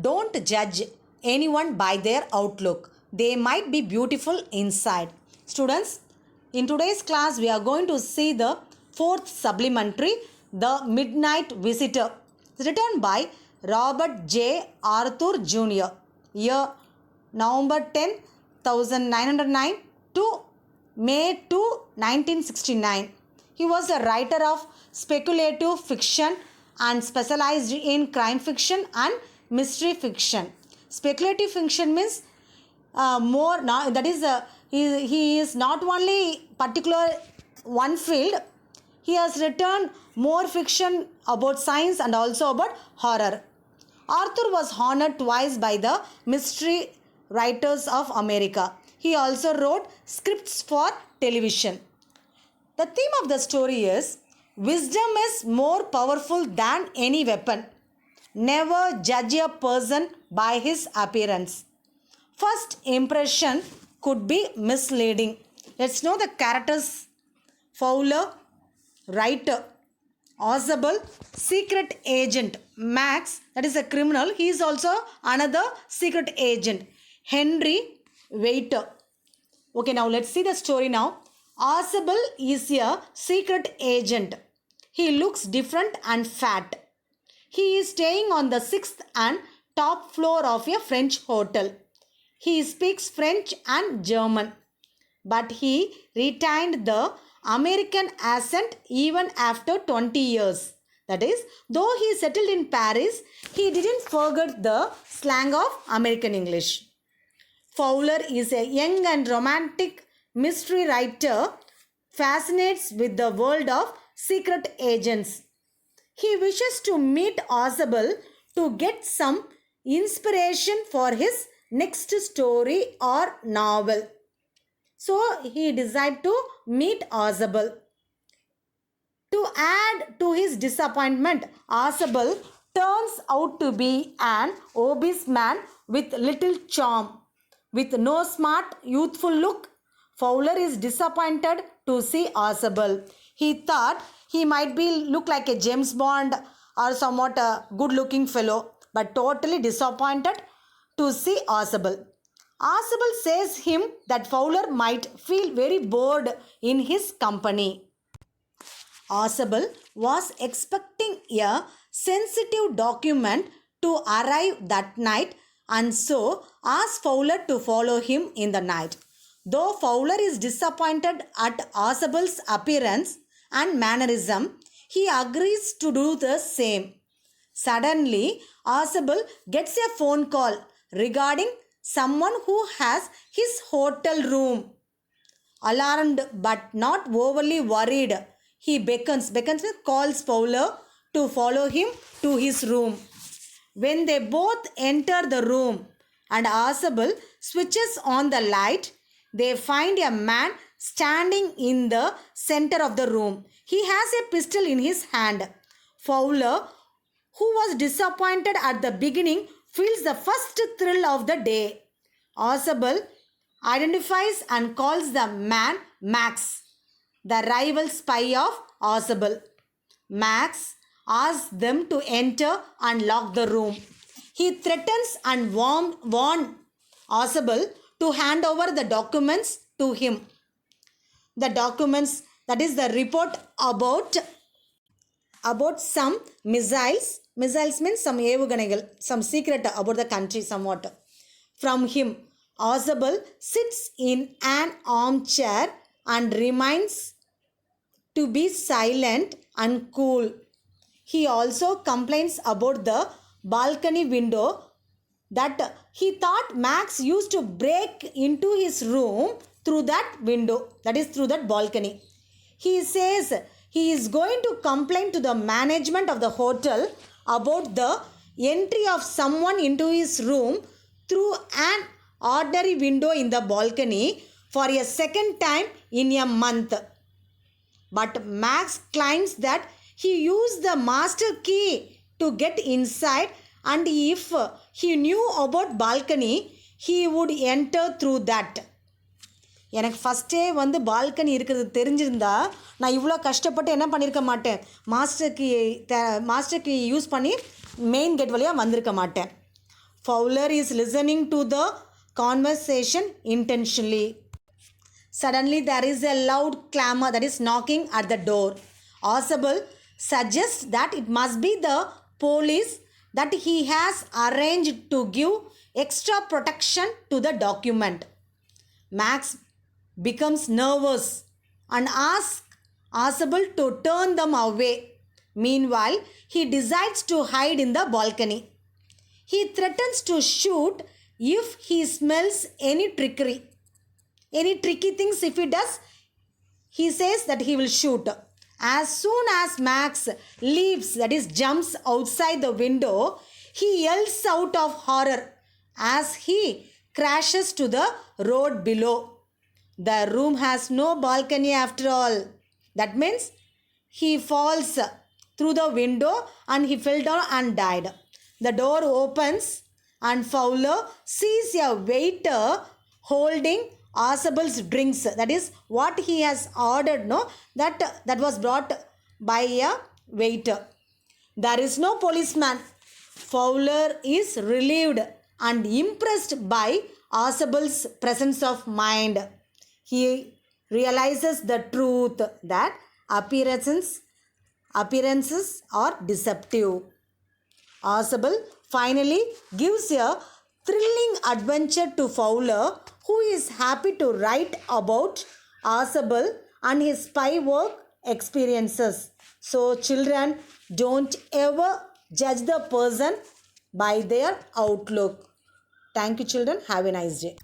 Don't judge anyone by their outlook. They might be beautiful inside. Students, in today's class we are going to see the fourth supplementary, The Midnight Visitor. It's written by Robert J. Arthur Jr. Year November 10, 1909 to May 2, 1969. He was a writer of speculative fiction and specialized in crime fiction and mystery fiction. Speculative fiction means he is not only particular one field. He has written more fiction about science and also about horror. Arthur was honored twice by the Mystery Writers of America. He also wrote scripts for television. The theme of the story is wisdom is more powerful than any weapon. Never judge a person by his appearance. First impression could be misleading. Let's know the characters. Fowler, writer. Ausable, secret agent. Max, that is a criminal. He is also another secret agent. Henry, waiter. Okay, now let's see the story now. Ausable is a secret agent. He looks different and fat. He is staying on the 6th and top floor of a French hotel. He speaks French and German, but he retained the American accent even after 20 years. That is, though he settled in Paris, he didn't forget the slang of American English. Fowler is a young and romantic mystery writer, fascinates with the world of secret agents. He wishes to meet Ausable to get some inspiration for his next story or novel. So he decided to meet Ausable. To add to his disappointment, Ausable turns out to be an obese man with little charm. With no smart, youthful look, Fowler is disappointed to see Ausable. He thought he might look like a James Bond or somewhat a good-looking fellow, but totally disappointed to see Ausable. Ausable says him that Fowler might feel very bored in his company. Ausable was expecting a sensitive document to arrive that night and so asked Fowler to follow him in the night. Though Fowler is disappointed at Ausable's appearance and mannerism, he agrees to do the same. Suddenly, Ausable gets a phone call regarding someone who has his hotel room. Alarmed but not overly worried, he calls Fowler to follow him to his room. When they both enter the room and Ausable switches on the light, they find a man standing in the center of the room. He has a pistol in his hand. Fowler, who was disappointed at the beginning, feels the first thrill of the day. Ausable identifies and calls the man Max, the rival spy of Ausable. Max asks them to enter and lock the room. He threatens and warns Ausable to hand over the documents to him. The documents, that is the report about some missiles. Missiles means some evuganigal, some secret about the country somewhat. From him, Ausable sits in an armchair and remains to be silent and cool. He also complains about the balcony window that he thought Max used to break into his room through that window, that is through that balcony. He says he is going to complain to the management of the hotel about the entry of someone into his room through an ordinary window in the balcony for a second time in a month. But Max claims that he used the master key to get inside, and if he knew about balcony, he would enter through that. எனக்கு ஃபஸ்ட்டே balcony இருக்கிறது தெரிஞ்சிருந்தா நான் இவ்வளோ கஷ்டப்பட்டு என்ன பண்ணியிருக்க மாட்டேன், மாஸ்டர் கீ யூஸ் பண்ணி மெயின் கேட் வழியாக வந்திருக்க மாட்டேன். Fowler is listening to the conversation intentionally. Suddenly, there is a loud clamor, that is knocking at the door. Osable suggests that it must be the police, that he has arranged to give extra protection to the document. Max becomes nervous and asks Osable to turn them away. Meanwhile, he decides to hide in the balcony. He threatens to shoot if he smells any trickery. Any tricky things if he does, he says that he will shoot. As soon as Max leaves, that is jumps outside the window, he yells out of horror as he crashes to the road below. The room has no balcony after all. That means he falls through the window and he fell down and died. The door opens and Fowler sees a waiter holding Osable's drinks. That is what he has ordered, no? That was brought by a waiter. There is no policeman. Fowler is relieved and impressed by Osable's presence of mind. He realizes the truth that appearances are deceptive. Osable finally gives a thrilling adventure to Fowler, who is happy to write about Osable and his spy work experiences. So, children, don't ever judge the person by their outlook. Thank you, children. Have a nice day.